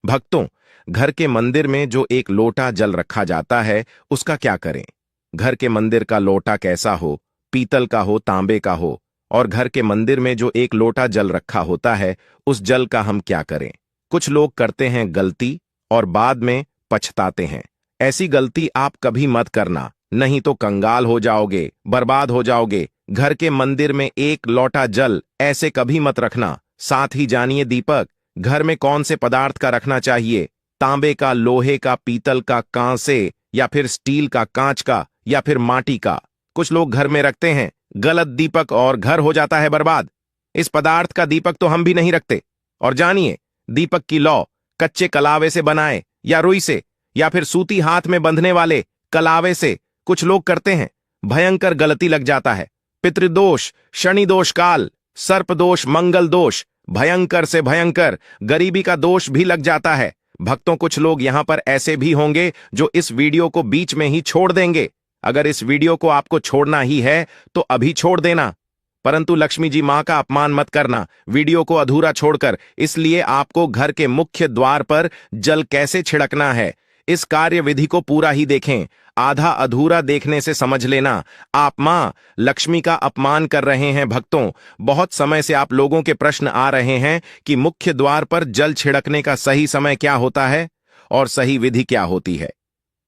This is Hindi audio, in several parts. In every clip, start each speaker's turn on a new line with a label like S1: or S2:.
S1: भक्तों, घर के मंदिर में जो एक लोटा जल रखा जाता है, उसका क्या करें? घर के मंदिर का लोटा कैसा हो, पीतल का हो, तांबे का हो, और घर के मंदिर में जो एक लोटा जल रखा होता है, उस जल का हम क्या करें? कुछ लोग करते हैं गलती और बाद में पछताते हैं। ऐसी गलती आप कभी मत करना, नहीं तो कंगाल हो जाओगे, बर्बाद हो जाओगे। घर के मंदिर में एक लोटा जल ऐसे कभी मत रखना। साथ ही जानिए दीपक, घर में कौन से पदार्थ का रखना चाहिए? तांबे का, लोहे का, पीतल का, कांसे या फिर स्टील का, कांच का या फिर माटी का। कुछ लोग घर में रखते हैं गलत दीपक और घर हो जाता है बर्बाद। इस पदार्थ का दीपक तो हम भी नहीं रखते। और जानिए, दीपक की लौ कच्चे कलावे से बनाए या रुई से या फिर सूती हाथ में बंधने वाले कलावे से कुछ लोग करते हैं। भयंकर गलती लग जाता है। पितृदोष, शनि दोष काल, सर्प दोष, मंगल दोष, भयंकर से भयंकर गरीबी का दोष भी लग जाता है। भक्तों, कुछ लोग यहां पर ऐसे भी होंगे जो इस वीडियो को बीच में ही छोड़ देंगे। अगर इस वीडियो को आपको छोड़ना ही है तो अभी छोड़ देना, परंतु लक्ष्मी जी मां का अपमान मत करना वीडियो को अधूरा छोड़कर। इसलिए आपको घर के मुख्य द्वार पर जल कैसे छिड़कना है, इस कार्य विधि को पूरा ही देखें। आधा अधूरा देखने से समझ लेना आप मां लक्ष्मी का अपमान कर रहे हैं। भक्तों, बहुत समय से आप लोगों के प्रश्न आ रहे हैं कि मुख्य द्वार पर जल छिड़कने का सही समय क्या होता है और सही विधि क्या होती है।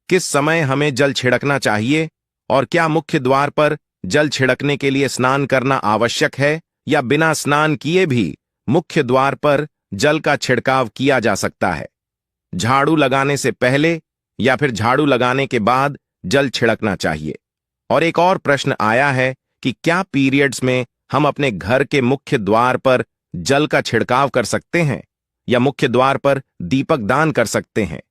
S1: किस समय हमें जल छिड़कना चाहिए और क्या मुख्य द्वार पर जल छिड़कने के लिए स्नान करना आवश्यक है या बिना स्नान किए भी मुख्य द्वार पर जल का छिड़काव किया जा सकता है? झाड़ू लगाने से पहले या फिर झाड़ू लगाने के बाद जल छिड़कना चाहिए? और एक और प्रश्न आया है कि क्या पीरियड्स में हम अपने घर के मुख्य द्वार पर जल का छिड़काव कर सकते हैं या मुख्य द्वार पर दीपक दान कर सकते हैं?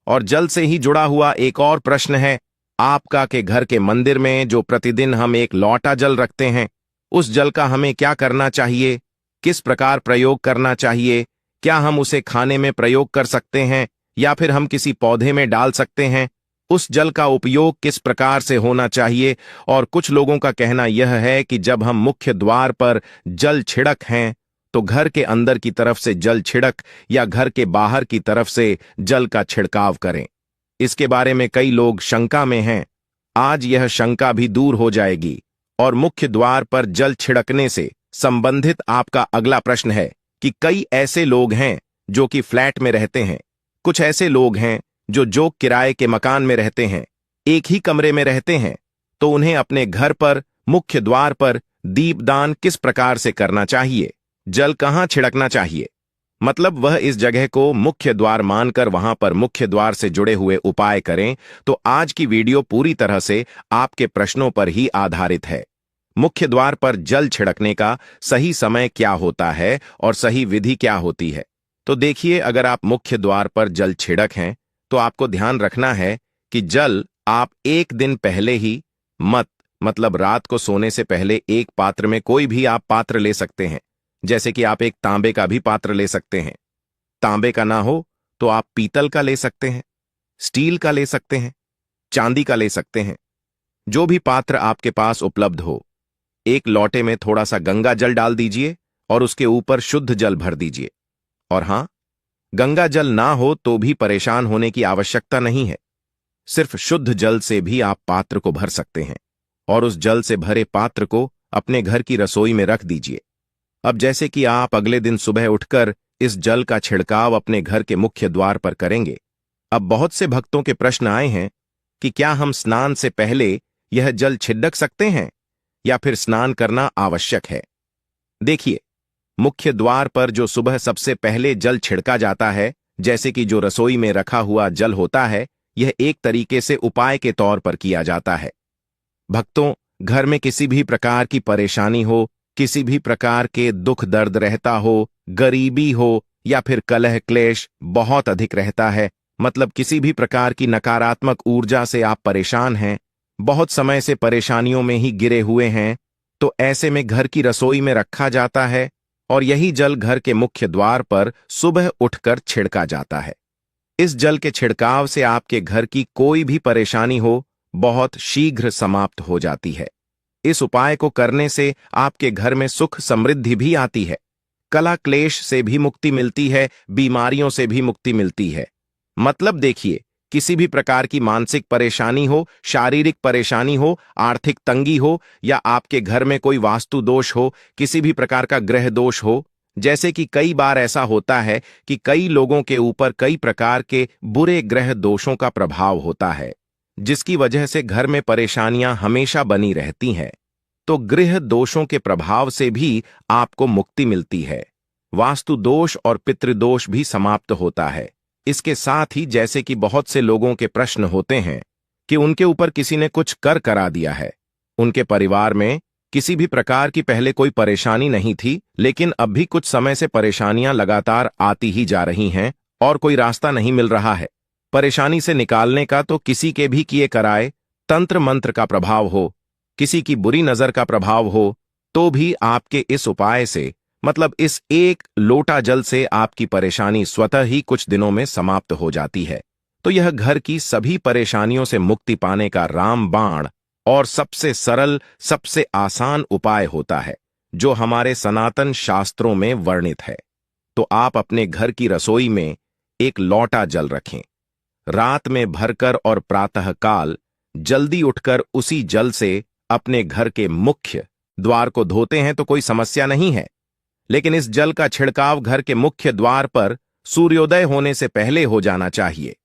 S1: और जल से ही जुड़ा हुआ एक और प्रश्न है आपका कि घर के मंदिर में जो प्रतिदिन हम एक लोटा जल रखते हैं, उस जल का हमें क्या करना चाहिए, किस प्रकार प्रयोग करना चाहिए? क्या हम उसे खाने में प्रयोग कर सकते हैं या फिर हम किसी पौधे में डाल सकते हैं? उस जल का उपयोग किस प्रकार से होना चाहिए? और कुछ लोगों का कहना यह है कि जब हम मुख्य द्वार पर जल छिड़क हैं तो घर के अंदर की तरफ से जल छिड़क या घर के बाहर की तरफ से जल का छिड़काव करें। इसके बारे में कई लोग शंका में हैं। आज यह शंका भी दूर हो जाएगी। और मुख्य द्वार पर जल छिड़कने से संबंधित आपका अगला प्रश्न है कि कई ऐसे लोग हैं जो कि फ्लैट में रहते हैं, कुछ ऐसे लोग हैं जो किराए के मकान में रहते हैं, एक ही कमरे में रहते हैं, तो उन्हें अपने घर पर मुख्य द्वार पर दीपदान किस प्रकार से करना चाहिए, जल कहां छिड़कना चाहिए? मतलब वह इस जगह को मुख्य द्वार मानकर वहां पर मुख्य द्वार से जुड़े हुए उपाय करें। तो आज की वीडियो पूरी तरह से आपके प्रश्नों पर ही आधारित है। मुख्य द्वार पर जल छिड़कने का सही समय क्या होता है और सही विधि क्या होती है? तो देखिए, अगर आप मुख्य द्वार पर जल छिड़क हैं तो आपको ध्यान रखना है कि जल आप एक दिन पहले ही मतलब रात को सोने से पहले एक पात्र में, कोई भी आप पात्र ले सकते हैं, जैसे कि आप एक तांबे का भी पात्र ले सकते हैं। तांबे का ना हो तो आप पीतल का ले सकते हैं, स्टील का ले सकते हैं, चांदी का ले सकते हैं, जो भी पात्र आपके पास उपलब्ध हो। एक लोटे में थोड़ा सा गंगा जल डाल दीजिए और उसके ऊपर शुद्ध जल भर दीजिए। और हां, गंगा जल ना हो तो भी परेशान होने की आवश्यकता नहीं है। सिर्फ शुद्ध जल से भी आप पात्र को भर सकते हैं और उस जल से भरे पात्र को अपने घर की रसोई में रख दीजिए। अब जैसे कि आप अगले दिन सुबह उठकर इस जल का छिड़काव अपने घर के मुख्य द्वार पर करेंगे। अब बहुत से भक्तों के प्रश्न आए हैं कि क्या हम स्नान से पहले यह जल छिड़क सकते हैं या फिर स्नान करना आवश्यक है? देखिए, मुख्य द्वार पर जो सुबह सबसे पहले जल छिड़का जाता है, जैसे कि जो रसोई में रखा हुआ जल होता है, यह एक तरीके से उपाय के तौर पर किया जाता है। भक्तों, घर में किसी भी प्रकार की परेशानी हो, किसी भी प्रकार के दुख दर्द रहता हो, गरीबी हो या फिर कलह क्लेश बहुत अधिक रहता है, मतलब किसी भी प्रकार की नकारात्मक ऊर्जा से आप परेशान हैं, बहुत समय से परेशानियों में ही गिरे हुए हैं, तो ऐसे में घर की रसोई में रखा जाता है और यही जल घर के मुख्य द्वार पर सुबह उठकर छिड़का जाता है। इस जल के छिड़काव से आपके घर की कोई भी परेशानी हो बहुत शीघ्र समाप्त हो जाती है। इस उपाय को करने से आपके घर में सुख समृद्धि भी आती है। कला क्लेश से भी मुक्ति मिलती है, बीमारियों से भी मुक्ति मिलती है। मतलब देखिए, किसी भी प्रकार की मानसिक परेशानी हो, शारीरिक परेशानी हो, आर्थिक तंगी हो, या आपके घर में कोई वास्तु दोष हो, किसी भी प्रकार का ग्रह दोष हो, जैसे कि कई बार ऐसा होता है कि कई लोगों के ऊपर कई प्रकार के बुरे ग्रह दोषों का प्रभाव होता है, जिसकी वजह से घर में परेशानियां हमेशा बनी रहती हैं। तो गृह दोषों के प्रभाव से भी आपको मुक्ति मिलती है। वास्तु दोष और पितृदोष भी समाप्त होता है। इसके साथ ही जैसे कि बहुत से लोगों के प्रश्न होते हैं कि उनके ऊपर किसी ने कुछ कर करा दिया है, उनके परिवार में किसी भी प्रकार की पहले कोई परेशानी नहीं थी, लेकिन अब भी कुछ समय से परेशानियां लगातार आती ही जा रही हैं और कोई रास्ता नहीं मिल रहा है परेशानी से निकालने का। तो किसी के भी किए कराए तंत्र मंत्र का प्रभाव हो, किसी की बुरी नजर का प्रभाव हो, तो भी आपके इस उपाय से, मतलब इस एक लोटा जल से, आपकी परेशानी स्वतः ही कुछ दिनों में समाप्त हो जाती है। तो यह घर की सभी परेशानियों से मुक्ति पाने का रामबाण और सबसे सरल, सबसे आसान उपाय होता है, जो हमारे सनातन शास्त्रों में वर्णित है। तो आप अपने घर की रसोई में एक लोटा जल रखें, रात में भरकर और प्रातःकाल जल्दी उठकर उसी जल से अपने घर के मुख्य द्वार को धोते हैं तो कोई समस्या नहीं है, लेकिन इस जल का छिड़काव घर के मुख्य द्वार पर सूर्योदय होने से पहले हो जाना चाहिए।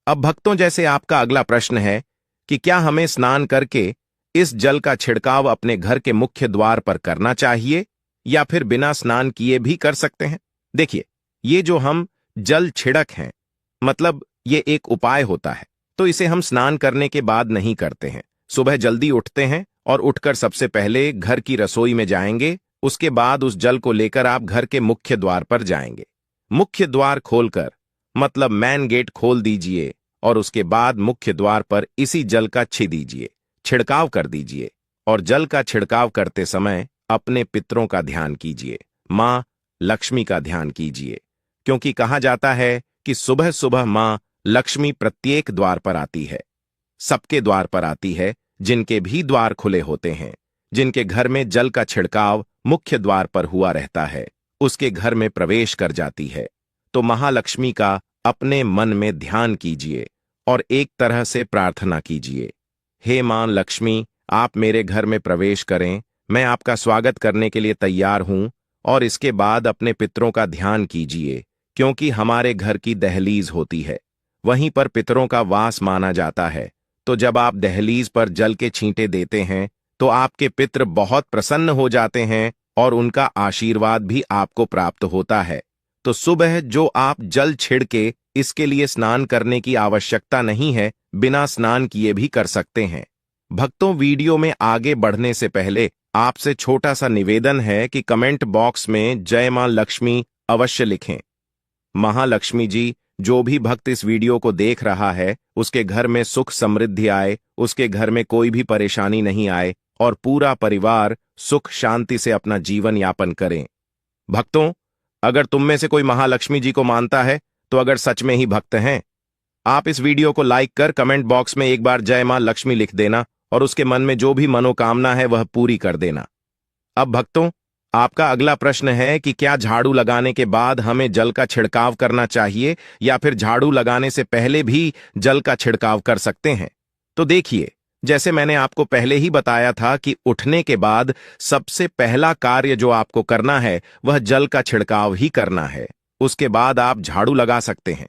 S1: अब भक्तों, जैसे आपका अगला प्रश्न है कि क्या हमें स्नान करके इस जल का छिड़काव अपने घर के मुख्य द्वार पर करना चाहिए या फिर बिना स्नान किए भी कर सकते हैं। देखिए, ये जो हम जल छिड़क हैं, मतलब ये एक उपाय होता है, तो इसे हम स्नान करने के बाद नहीं करते हैं। सुबह जल्दी उठते हैं और उठकर सबसे पहले घर की रसोई में जाएंगे, उसके बाद उस जल को लेकर आप घर के मुख्य द्वार पर जाएंगे। मुख्य द्वार खोलकर, मतलब मैन गेट खोल दीजिए, और उसके बाद मुख्य द्वार पर इसी जल का छिड़काव कर दीजिए। और जल का छिड़काव करते समय अपने पितरों का ध्यान कीजिए, मां लक्ष्मी का ध्यान कीजिए, क्योंकि कहा जाता है कि सुबह सुबह मां लक्ष्मी प्रत्येक द्वार पर आती है, सबके द्वार पर आती है, जिनके भी द्वार खुले होते हैं, जिनके घर में जल का छिड़काव मुख्य द्वार पर हुआ रहता है, उसके घर में प्रवेश कर जाती है। तो महालक्ष्मी का अपने मन में ध्यान कीजिए और एक तरह से प्रार्थना कीजिए, हे मां लक्ष्मी, आप मेरे घर में प्रवेश करें, मैं आपका स्वागत करने के लिए तैयार हूं। और इसके बाद अपने पितरों का ध्यान कीजिए, क्योंकि हमारे घर की दहलीज होती है, वहीं पर पितरों का वास माना जाता है। तो जब आप दहलीज पर जल के छींटे देते हैं तो आपके पितर बहुत प्रसन्न हो जाते हैं और उनका आशीर्वाद भी आपको प्राप्त होता है। तो सुबह जो आप जल छिड़के, इसके लिए स्नान करने की आवश्यकता नहीं है, बिना स्नान किए भी कर सकते हैं। भक्तों, वीडियो में आगे बढ़ने से पहले आपसे छोटा सा निवेदन है कि कमेंट बॉक्स में जय मां लक्ष्मी अवश्य लिखें। महालक्ष्मी जी, जो भी भक्त इस वीडियो को देख रहा है, उसके घर में सुख समृद्धि आए, उसके घर में कोई भी परेशानी नहीं आए और पूरा परिवार सुख शांति से अपना जीवन यापन करें। भक्तों, अगर तुम में से कोई महालक्ष्मी जी को मानता है, तो अगर सच में ही भक्त हैं, आप इस वीडियो को लाइक कर कमेंट बॉक्स में एक बार जय मां लक्ष्मी लिख देना और उसके मन में जो भी मनोकामना है वह पूरी कर देना। अब भक्तों, आपका अगला प्रश्न है कि क्या झाड़ू लगाने के बाद हमें जल का छिड़काव करना चाहिए या फिर झाड़ू लगाने से पहले भी जल का छिड़काव कर सकते हैं। तो देखिए, जैसे मैंने आपको पहले ही बताया था कि उठने के बाद सबसे पहला कार्य जो आपको करना है वह जल का छिड़काव ही करना है। उसके बाद आप झाड़ू लगा सकते हैं,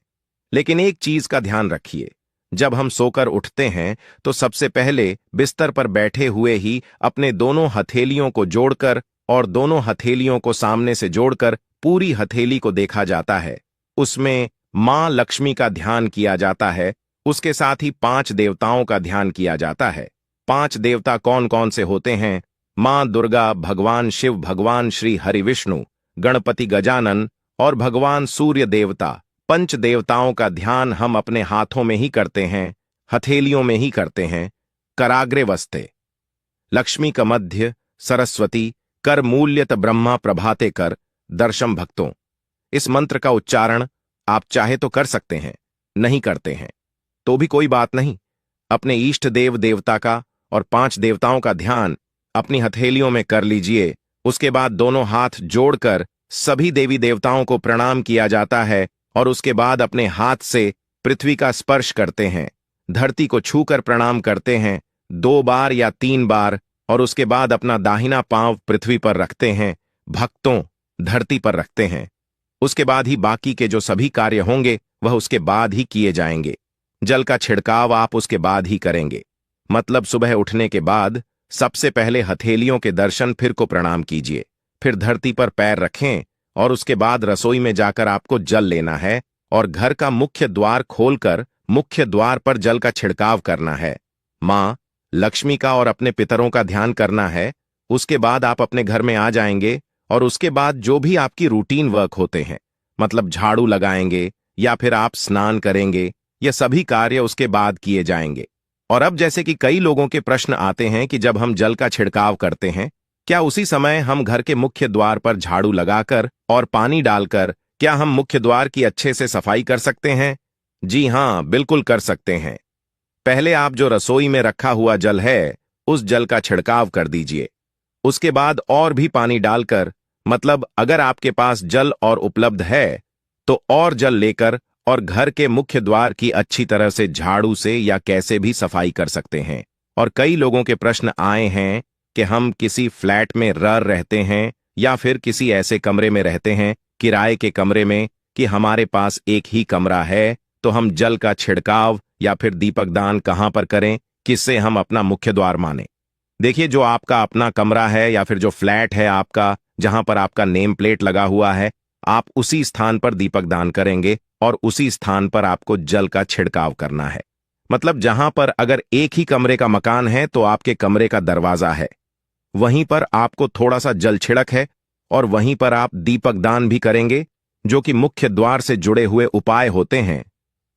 S1: लेकिन एक चीज का ध्यान रखिए, जब हम सोकर उठते हैं तो सबसे पहले बिस्तर पर बैठे हुए ही अपने दोनों हथेलियों को जोड़कर और दोनों हथेलियों को सामने से जोड़कर पूरी हथेली को देखा जाता है। उसमें मां लक्ष्मी का ध्यान किया जाता है, उसके साथ ही 5 देवताओं का ध्यान किया जाता है। 5 देवता कौन कौन से होते हैं? मां दुर्गा, भगवान शिव, भगवान श्री हरि विष्णु, गणपति गजानन और भगवान सूर्य देवता। 5 देवताओं का ध्यान हम अपने हाथों में ही करते हैं, हथेलियों में ही करते हैं। कराग्रे वस्ते लक्ष्मी का मध्य, सरस्वती कर मूल्यत ब्रह्मा प्रभाते कर दर्शम। भक्तों, इस मंत्र का उच्चारण आप चाहे तो कर सकते हैं, नहीं करते हैं तो भी कोई बात नहीं। अपने इष्ट देव देवता का और 5 देवताओं का ध्यान अपनी हथेलियों में कर लीजिए। उसके बाद दोनों हाथ जोड़कर सभी देवी देवताओं को प्रणाम किया जाता है और उसके बाद अपने हाथ से पृथ्वी का स्पर्श करते हैं, धरती को छूकर प्रणाम करते हैं 2 बार या 3 बार, और उसके बाद अपना दाहिना पांव पृथ्वी पर रखते हैं, भक्तों धरती पर रखते हैं। उसके बाद ही बाकी के जो सभी कार्य होंगे वह उसके बाद ही किए जाएंगे। जल का छिड़काव आप उसके बाद ही करेंगे। मतलब सुबह उठने के बाद सबसे पहले हथेलियों के दर्शन, फिर को प्रणाम कीजिए, फिर धरती पर पैर रखें और उसके बाद रसोई में जाकर आपको जल लेना है और घर का मुख्य द्वार खोलकर मुख्य द्वार पर जल का छिड़काव करना है। मां लक्ष्मी का और अपने पितरों का ध्यान करना है। उसके बाद आप अपने घर में आ जाएंगे और उसके बाद जो भी आपकी रूटीन वर्क होते हैं, मतलब झाड़ू लगाएंगे या फिर आप स्नान करेंगे, ये सभी कार्य उसके बाद किए जाएंगे। और अब जैसे कि कई लोगों के प्रश्न आते हैं कि जब हम जल का छिड़काव करते हैं, क्या उसी समय हम घर के मुख्य द्वार पर झाड़ू लगाकर और पानी डालकर क्या हम मुख्य द्वार की अच्छे से सफाई कर सकते हैं? जी हां, बिल्कुल कर सकते हैं। पहले आप जो रसोई में रखा हुआ जल है उस जल का छिड़काव कर दीजिए। उसके बाद और भी पानी डालकर, मतलब अगर आपके पास जल और उपलब्ध है तो और जल लेकर और घर के मुख्य द्वार की अच्छी तरह से झाड़ू से या कैसे भी सफाई कर सकते हैं। और कई लोगों के प्रश्न आए हैं कि हम किसी फ्लैट में रहते हैं या फिर किसी ऐसे कमरे में रहते हैं, किराए के कमरे में, कि हमारे पास एक ही कमरा है, तो हम जल का छिड़काव या फिर दीपक दान कहां पर करें, किससे हम अपना मुख्य द्वार माने। देखिए, जो आपका अपना कमरा है या फिर जो फ्लैट है आपका, जहां पर आपका नेम प्लेट लगा हुआ है, आप उसी स्थान पर दीपक दान करेंगे और उसी स्थान पर आपको जल का छिड़काव करना है। मतलब जहां पर अगर एक ही कमरे का मकान है तो आपके कमरे का दरवाजा है, वहीं पर आपको थोड़ा सा जल छिड़क है और वहीं पर आप दीपक दान भी करेंगे, जो कि मुख्य द्वार से जुड़े हुए उपाय होते हैं।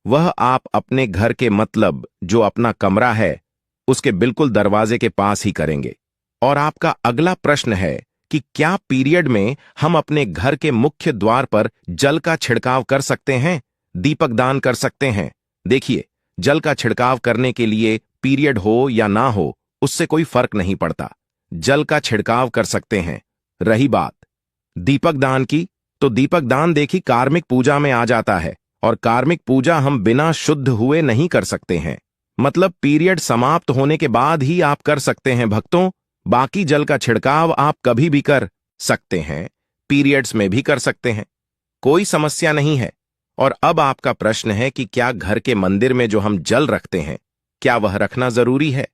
S1: वह आप अपने घर के, मतलब जो अपना कमरा है, उसके बिल्कुल दरवाजे के पास ही करेंगे। और आपका अगला प्रश्न है कि क्या पीरियड में हम अपने घर के मुख्य द्वार पर जल का छिड़काव कर सकते हैं, दीपक दान कर सकते हैं? देखिए, जल का छिड़काव करने के लिए पीरियड हो या ना हो, उससे कोई फर्क नहीं पड़ता, जल का छिड़काव कर सकते हैं। रही बात दीपक दान की, तो दीपक दान देखी कार्मिक पूजा में आ जाता है और कार्मिक पूजा हम बिना शुद्ध हुए नहीं कर सकते हैं। मतलब पीरियड समाप्त होने के बाद ही आप कर सकते हैं भक्तों। बाकी जल का छिड़काव आप कभी भी कर सकते हैं, पीरियड्स में भी कर सकते हैं, कोई समस्या नहीं है। और अब आपका प्रश्न है कि क्या घर के मंदिर में जो हम जल रखते हैं, क्या वह रखना जरूरी है?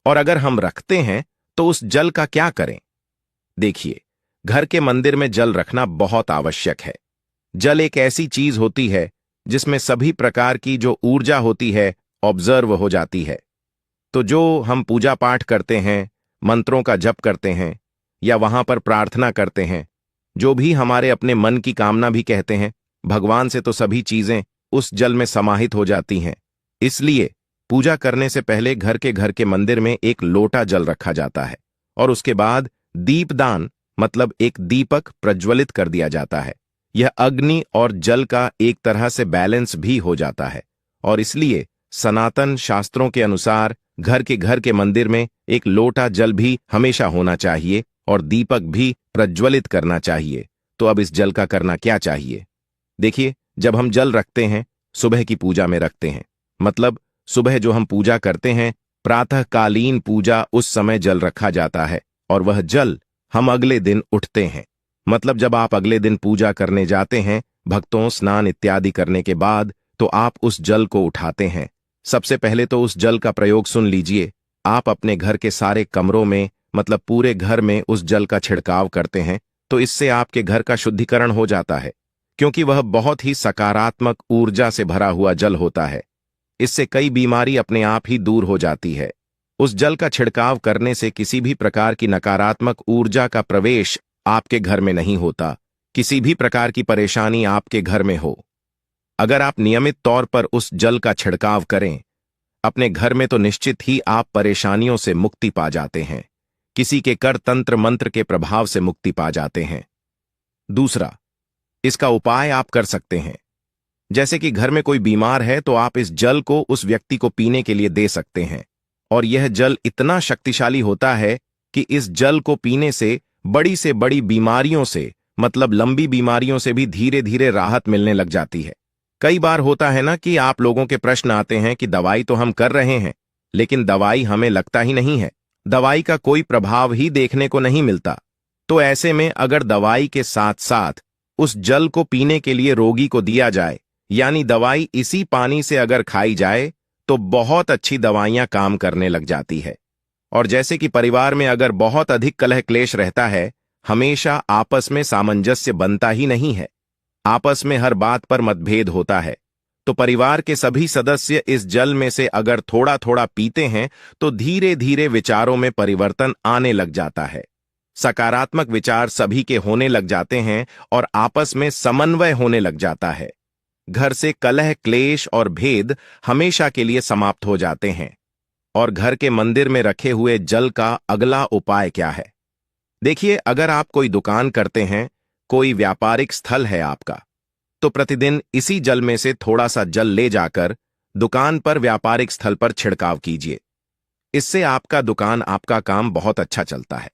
S1: और अगर हम रखते हैं तो उस जल का क्या करें? देखिए, घर के मंदिर में जल रखना बहुत आवश्यक है। जल एक ऐसी चीज होती है जिसमें सभी प्रकार की जो ऊर्जा होती है ऑब्जर्व हो जाती है। तो जो हम पूजा पाठ करते हैं, मंत्रों का जप करते हैं या वहां पर प्रार्थना करते हैं, जो भी हमारे अपने मन की कामना भी कहते हैं, भगवान से तो सभी चीजें उस जल में समाहित हो जाती हैं। इसलिए पूजा करने से पहले घर के मंदिर में एक लोटा जल रखा जाता है और उसके बाद दीपदान, मतलब एक दीपक प्रज्वलित कर दिया जाता है। यह अग्नि और जल का एक तरह से बैलेंस भी हो जाता है और इसलिए सनातन शास्त्रों के अनुसार घर के मंदिर में एक लोटा जल भी हमेशा होना चाहिए और दीपक भी प्रज्वलित करना चाहिए। तो अब इस जल का करना क्या चाहिए? देखिए, जब हम जल रखते हैं, सुबह की पूजा में रखते हैं, मतलब सुबह जो हम पूजा करते हैं, प्रातःकालीन पूजा, उस समय जल रखा जाता है और वह जल हम अगले दिन उठते हैं। मतलब जब आप अगले दिन पूजा करने जाते हैं, भक्तों स्नान इत्यादि करने के बाद, तो आप उस जल को उठाते हैं। सबसे पहले तो उस जल का प्रयोग सुन लीजिए। आप अपने घर के सारे कमरों में, मतलब पूरे घर में उस जल का छिड़काव करते हैं, तो इससे आपके घर का शुद्धिकरण हो जाता है, क्योंकि वह बहुत ही सकारात्मक ऊर्जा से भरा हुआ जल होता है। इससे कई बीमारी अपने आप ही दूर हो जाती है। उस जल का छिड़काव करने से किसी भी प्रकार की नकारात्मक ऊर्जा का प्रवेश आपके घर में नहीं होता, किसी भी प्रकार की परेशानी आपके घर में हो। अगर आप नियमित तौर पर उस जल का छिड़काव करें अपने घर में, तो निश्चित ही आप परेशानियों से मुक्ति पा जाते हैं, किसी के कर तंत्र मंत्र के प्रभाव से मुक्ति पा जाते हैं। दूसरा, इसका उपाय आप कर सकते हैं। जैसे कि घर में कोई बीमार है तो आप इस जल को उस व्यक्ति को पीने के लिए दे सकते हैं और यह जल इतना शक्तिशाली होता है कि इस जल को पीने से बड़ी बीमारियों से मतलब लंबी बीमारियों से भी धीरे धीरे राहत मिलने लग जाती है। कई बार होता है ना कि आप लोगों के प्रश्न आते हैं कि दवाई तो हम कर रहे हैं, लेकिन दवाई हमें लगता ही नहीं है, दवाई का कोई प्रभाव ही देखने को नहीं मिलता। तो ऐसे में अगर दवाई के साथ साथ उस जल को पीने के लिए रोगी को दिया जाए, यानी दवाई इसी पानी से अगर खाई जाए, तो बहुत अच्छी दवाइयां काम करने लग जाती है। और जैसे कि परिवार में अगर बहुत अधिक कलह क्लेश रहता है, हमेशा आपस में सामंजस्य बनता ही नहीं है, आपस में हर बात पर मतभेद होता है, तो परिवार के सभी सदस्य इस जल में से अगर थोड़ा थोड़ा पीते हैं तो धीरे धीरे विचारों में परिवर्तन आने लग जाता है। सकारात्मक विचार सभी के होने लग जाते हैं और आपस में समन्वय होने लग जाता है। घर से कलह क्लेश और भेद हमेशा के लिए समाप्त हो जाते हैं। और घर के मंदिर में रखे हुए जल का अगला उपाय क्या है? देखिए, अगर आप कोई दुकान करते हैं, कोई व्यापारिक स्थल है आपका, तो प्रतिदिन इसी जल में से थोड़ा सा जल ले जाकर दुकान पर व्यापारिक स्थल पर छिड़काव कीजिए। इससे आपका दुकान आपका काम बहुत अच्छा चलता है।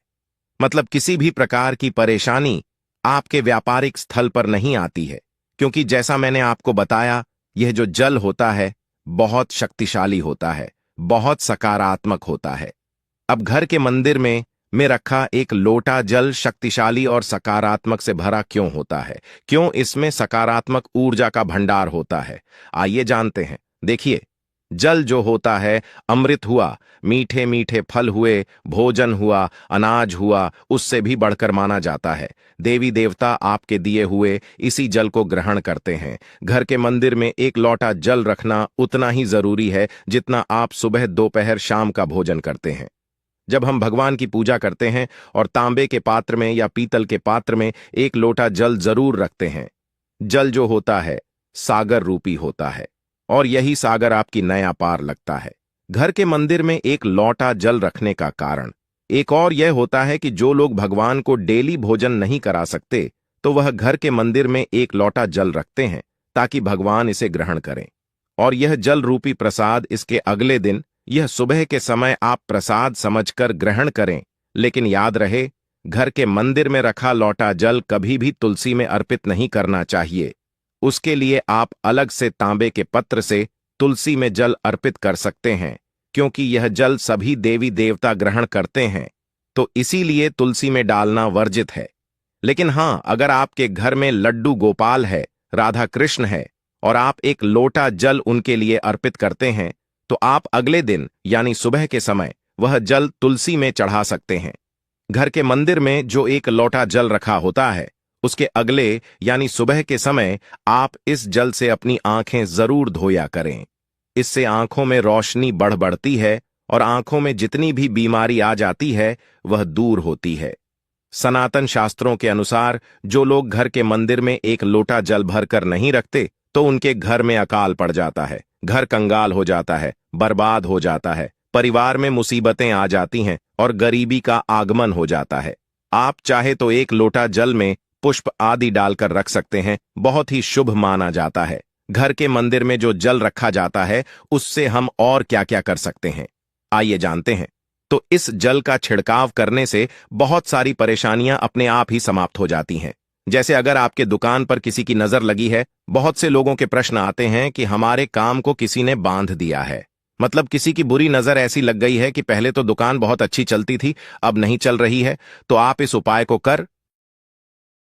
S1: मतलब किसी भी प्रकार की परेशानी आपके व्यापारिक स्थल पर नहीं आती है, क्योंकि जैसा मैंने आपको बताया, यह जो जल होता है बहुत शक्तिशाली होता है, बहुत सकारात्मक होता है। अब घर के मंदिर में रखा एक लोटा जल शक्तिशाली और सकारात्मक से भरा क्यों होता है? क्यों इसमें सकारात्मक ऊर्जा का भंडार होता है? आइए जानते हैं। देखिए, जल जो होता है अमृत हुआ, मीठे मीठे फल हुए, भोजन हुआ, अनाज हुआ, उससे भी बढ़कर माना जाता है। देवी देवता आपके दिए हुए इसी जल को ग्रहण करते हैं। घर के मंदिर में एक लोटा जल रखना उतना ही जरूरी है जितना आप सुबह दोपहर शाम का भोजन करते हैं। जब हम भगवान की पूजा करते हैं और तांबे के पात्र में या पीतल के पात्र में एक लोटा जल जरूर रखते हैं। जल जो होता है सागर रूपी होता है, और यही सागर आपकी नया पार लगता है। घर के मंदिर में एक लोटा जल रखने का कारण एक और यह होता है कि जो लोग भगवान को डेली भोजन नहीं करा सकते, तो वह घर के मंदिर में एक लोटा जल रखते हैं ताकि भगवान इसे ग्रहण करें। और यह जल रूपी प्रसाद इसके अगले दिन, यह सुबह के समय आप प्रसाद समझकर ग्रहण करें। लेकिन याद रहे, घर के मंदिर में रखा लोटा जल कभी भी तुलसी में अर्पित नहीं करना चाहिए। उसके लिए आप अलग से तांबे के पत्र से तुलसी में जल अर्पित कर सकते हैं, क्योंकि यह जल सभी देवी देवता ग्रहण करते हैं, तो इसीलिए तुलसी में डालना वर्जित है। लेकिन हां, अगर आपके घर में लड्डू गोपाल है, राधा कृष्ण है, और आप एक लोटा जल उनके लिए अर्पित करते हैं, तो आप अगले दिन यानी सुबह के समय वह जल तुलसी में चढ़ा सकते हैं। घर के मंदिर में जो एक लोटा जल रखा होता है, उसके अगले यानी सुबह के समय आप इस जल से अपनी आंखें जरूर धोया करें। इससे आंखों में रोशनी बढ़ती है और आंखों में जितनी भी बीमारी आ जाती है वह दूर होती है। सनातन शास्त्रों के अनुसार जो लोग घर के मंदिर में एक लोटा जल भरकर नहीं रखते, तो उनके घर में अकाल पड़ जाता है, घर कंगाल हो जाता है, बर्बाद हो जाता है, परिवार में मुसीबतें आ जाती हैं और गरीबी का आगमन हो जाता है। आप चाहे तो एक लोटा जल में पुष्प आदि डालकर रख सकते हैं, बहुत ही शुभ माना जाता है। घर के मंदिर में जो जल रखा जाता है उससे हम और क्या क्या कर सकते हैं, आइए जानते हैं। तो इस जल का छिड़काव करने से बहुत सारी परेशानियां अपने आप ही समाप्त हो जाती हैं। जैसे अगर आपके दुकान पर किसी की नजर लगी है, बहुत से लोगों के प्रश्न आते हैं कि हमारे काम को किसी ने बांध दिया है। मतलब किसी की बुरी नजर ऐसी लग गई है कि पहले तो दुकान बहुत अच्छी चलती थी, अब नहीं चल रही है। तो आप इस उपाय को कर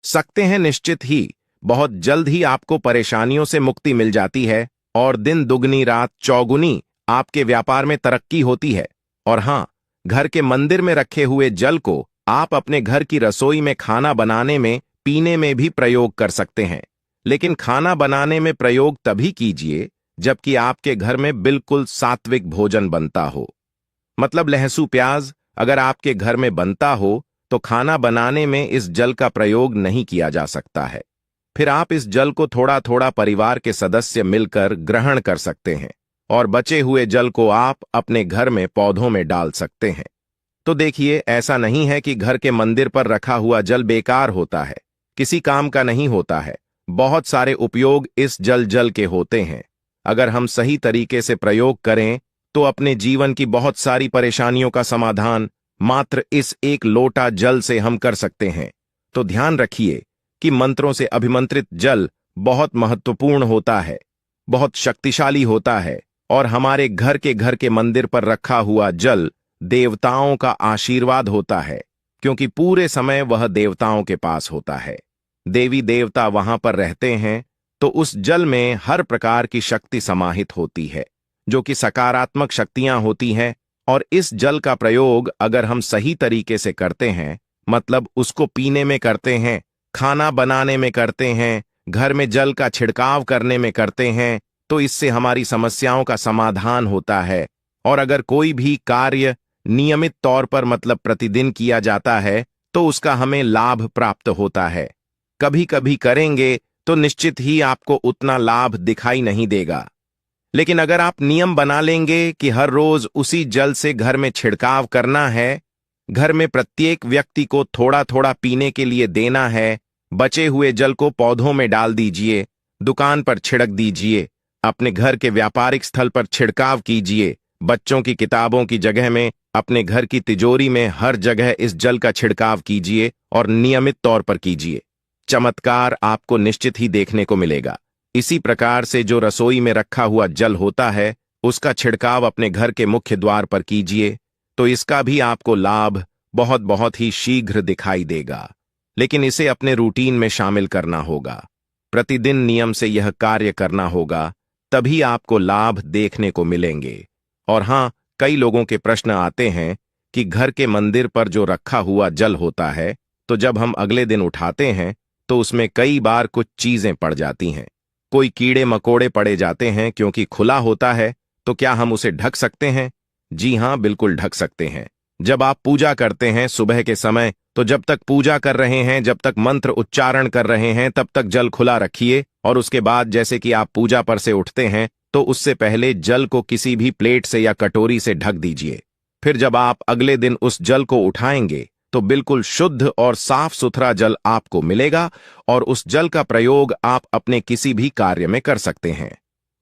S1: सकते हैं। निश्चित ही बहुत जल्द ही आपको परेशानियों से मुक्ति मिल जाती है और दिन दुगनी रात चौगुनी आपके व्यापार में तरक्की होती है। और हां, घर के मंदिर में रखे हुए जल को आप अपने घर की रसोई में खाना बनाने में, पीने में भी प्रयोग कर सकते हैं। लेकिन खाना बनाने में प्रयोग तभी कीजिए जबकि आपके घर में बिल्कुल सात्विक भोजन बनता हो। मतलब लहसुन प्याज अगर आपके घर में बनता हो तो खाना बनाने में इस जल का प्रयोग नहीं किया जा सकता है। फिर आप इस जल को थोड़ा थोड़ा परिवार के सदस्य मिलकर ग्रहण कर सकते हैं और बचे हुए जल को आप अपने घर में पौधों में डाल सकते हैं। तो देखिए, ऐसा नहीं है कि घर के मंदिर पर रखा हुआ जल बेकार होता है, किसी काम का नहीं होता है। बहुत सारे उपयोग इस जल के होते हैं। अगर हम सही तरीके से प्रयोग करें तो अपने जीवन की बहुत सारी परेशानियों का समाधान मात्र इस एक लोटा जल से हम कर सकते हैं। तो ध्यान रखिए, कि मंत्रों से अभिमंत्रित जल बहुत महत्वपूर्ण होता है, बहुत शक्तिशाली होता है, और हमारे घर के मंदिर पर रखा हुआ जल देवताओं का आशीर्वाद होता है, क्योंकि पूरे समय वह देवताओं के पास होता है। देवी देवता वहां पर रहते हैं, तो उस जल में हर प्रकार की शक्ति समाहित होती है, जो कि सकारात्मक शक्तियां होती हैं। और इस जल का प्रयोग अगर हम सही तरीके से करते हैं, मतलब उसको पीने में करते हैं, खाना बनाने में करते हैं, घर में जल का छिड़काव करने में करते हैं, तो इससे हमारी समस्याओं का समाधान होता है। और अगर कोई भी कार्य नियमित तौर पर मतलब प्रतिदिन किया जाता है, तो उसका हमें लाभ प्राप्त होता है। कभी कभी करेंगे तो निश्चित ही आपको उतना लाभ दिखाई नहीं देगा, लेकिन अगर आप नियम बना लेंगे कि हर रोज उसी जल से घर में छिड़काव करना है, घर में प्रत्येक व्यक्ति को थोड़ा थोड़ा पीने के लिए देना है, बचे हुए जल को पौधों में डाल दीजिए, दुकान पर छिड़क दीजिए, अपने घर के व्यापारिक स्थल पर छिड़काव कीजिए, बच्चों की किताबों की जगह में, अपने घर की तिजोरी में, हर जगह इस जल का छिड़काव कीजिए और नियमित तौर पर कीजिए। चमत्कार आपको निश्चित ही देखने को मिलेगा। इसी प्रकार से जो रसोई में रखा हुआ जल होता है, उसका छिड़काव अपने घर के मुख्य द्वार पर कीजिए, तो इसका भी आपको लाभ बहुत बहुत ही शीघ्र दिखाई देगा। लेकिन इसे अपने रूटीन में शामिल करना होगा, प्रतिदिन नियम से यह कार्य करना होगा, तभी आपको लाभ देखने को मिलेंगे। और हां, कई लोगों के प्रश्न आते हैं कि घर के मंदिर पर जो रखा हुआ जल होता है, तो जब हम अगले दिन उठाते हैं तो उसमें कई बार कुछ चीजें पड़ जाती हैं, कोई कीड़े मकोड़े पड़े जाते हैं, क्योंकि खुला होता है। तो क्या हम उसे ढक सकते हैं? जी हां, बिल्कुल ढक सकते हैं। जब आप पूजा करते हैं सुबह के समय, तो जब तक पूजा कर रहे हैं, जब तक मंत्र उच्चारण कर रहे हैं, तब तक जल खुला रखिए। और उसके बाद जैसे कि आप पूजा पर से उठते हैं, तो उससे पहले जल को किसी भी प्लेट से या कटोरी से ढक दीजिए। फिर जब आप अगले दिन उस जल को उठाएंगे, तो बिल्कुल शुद्ध और साफ सुथरा जल आपको मिलेगा, और उस जल का प्रयोग आप अपने किसी भी कार्य में कर सकते हैं।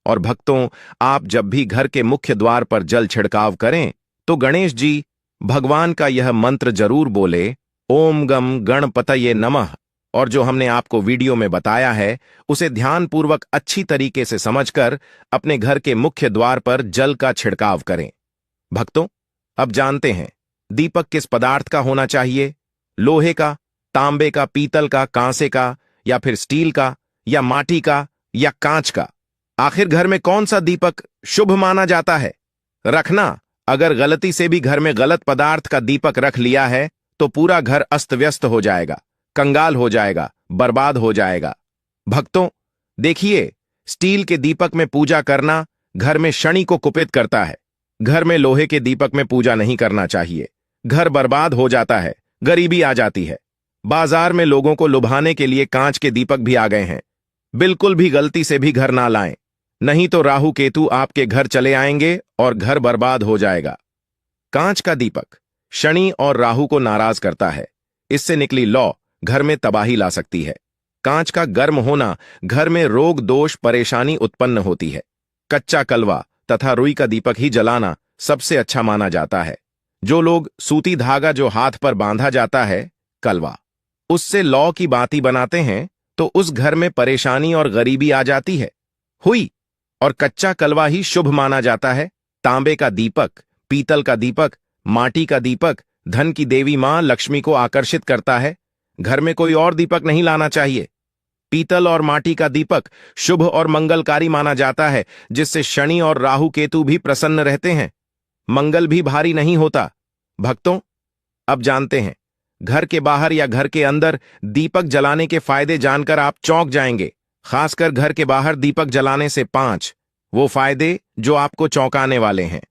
S1: और भक्तों, आप जब भी घर के मुख्य द्वार पर जल छिड़काव करें, तो गणेश जी भगवान का यह मंत्र जरूर बोले, ओम गम गणपतये नमः। और जो हमने आपको वीडियो में बताया है, उसे ध्यानपूर्वक अच्छी तरीके से समझकर अपने घर के मुख्य द्वार पर जल का छिड़काव करें। भक्तों, अब जानते हैं दीपक किस पदार्थ का होना चाहिए? लोहे का, तांबे का, पीतल का, कांसे का, या फिर स्टील का, या माटी का, या कांच का? आखिर घर में कौन सा दीपक शुभ माना जाता है? रखना, अगर गलती से भी घर में गलत पदार्थ का दीपक रख लिया है, तो पूरा घर अस्त व्यस्त हो जाएगा, कंगाल हो जाएगा, बर्बाद हो जाएगा। भक्तों, देखिए, स्टील के दीपक में पूजा करना घर में शनि को कुपित करता है। घर में लोहे के दीपक में पूजा नहीं करना चाहिए, घर बर्बाद हो जाता है, गरीबी आ जाती है। बाजार में लोगों को लुभाने के लिए कांच के दीपक भी आ गए हैं। बिल्कुल भी गलती से भी घर ना लाएं, नहीं तो राहु केतु आपके घर चले आएंगे और घर बर्बाद हो जाएगा। कांच का दीपक शनि और राहु को नाराज करता है, इससे निकली लौ घर में तबाही ला सकती है। कांच का गर्म होना घर में रोग दोष परेशानी उत्पन्न होती है। कच्चा कलवा तथा रुई का दीपक ही जलाना सबसे अच्छा माना जाता है। जो लोग सूती धागा जो हाथ पर बांधा जाता है, कलवा, उससे लौ की बाती बनाते हैं, तो उस घर में परेशानी और गरीबी आ जाती है। हुई और कच्चा कलवा ही शुभ माना जाता है। तांबे का दीपक, पीतल का दीपक, माटी का दीपक धन की देवी मां लक्ष्मी को आकर्षित करता है। घर में कोई और दीपक नहीं लाना चाहिए। पीतल और माटी का दीपक शुभ और मंगलकारी माना जाता है, जिससे शनि और राहु केतु भी प्रसन्न रहते हैं, मंगल भी भारी नहीं होता। भक्तों, अब जानते हैं घर के बाहर या घर के अंदर दीपक जलाने के फायदे जानकर आप चौंक जाएंगे। खासकर घर के बाहर दीपक जलाने से 5 वो फायदे जो आपको चौंकाने वाले हैं।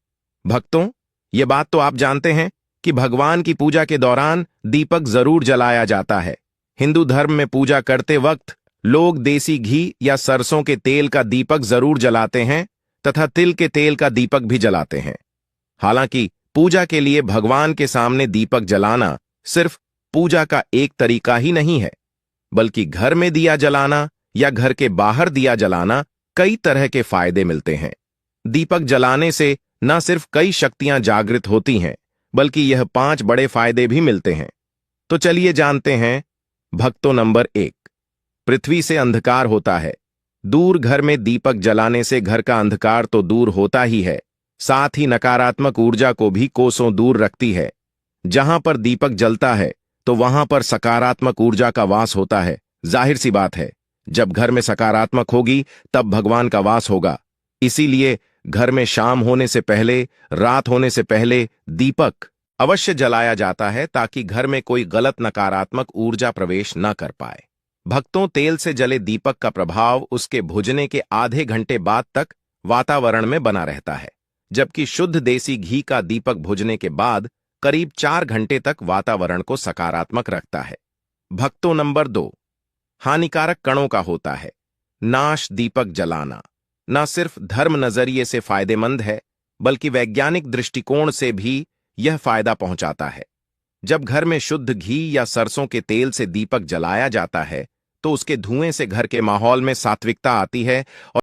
S1: भक्तों, ये बात तो आप जानते हैं कि भगवान की पूजा के दौरान दीपक जरूर जलाया जाता है। हिंदू धर्म में पूजा करते वक्त लोग देसी घी या सरसों के तेल का दीपक जरूर जलाते हैं तथा तिल के तेल का दीपक भी जलाते हैं। हालांकि पूजा के लिए भगवान के सामने दीपक जलाना सिर्फ पूजा का एक तरीका ही नहीं है, बल्कि घर में दिया जलाना या घर के बाहर दिया जलाना कई तरह के फायदे मिलते हैं। दीपक जलाने से न सिर्फ कई शक्तियां जागृत होती हैं, बल्कि यह 5 बड़े फायदे भी मिलते हैं। तो चलिए जानते हैं। भक्तों, नंबर 1, पृथ्वी से अंधकार होता है। दूर घर में दीपक जलाने से घर का अंधकार तो दूर होता ही है, साथ ही नकारात्मक ऊर्जा को भी कोसों दूर रखती है। जहां पर दीपक जलता है तो वहां पर सकारात्मक ऊर्जा का वास होता है। जाहिर सी बात है, जब घर में सकारात्मक होगी तब भगवान का वास होगा। इसीलिए घर में शाम होने से पहले, रात होने से पहले दीपक अवश्य जलाया जाता है, ताकि घर में कोई गलत नकारात्मक ऊर्जा प्रवेश न कर पाए। भक्तों, तेल से जले दीपक का प्रभाव उसके भुजने के आधे घंटे बाद तक वातावरण में बना रहता है, जबकि शुद्ध देसी घी का दीपक भुजने के बाद करीब 4 घंटे तक वातावरण को सकारात्मक रखता है। भक्तों, नंबर 2, हानिकारक कणों का होता है। नाश दीपक जलाना न सिर्फ धर्म नजरिए से फायदेमंद है, बल्कि वैज्ञानिक दृष्टिकोण से भी यह फायदा पहुंचाता है। जब घर में शुद्ध घी या सरसों के तेल से दीपक जलाया जाता है तो उसके धुएं से घर के माहौल में सात्विकता आती है और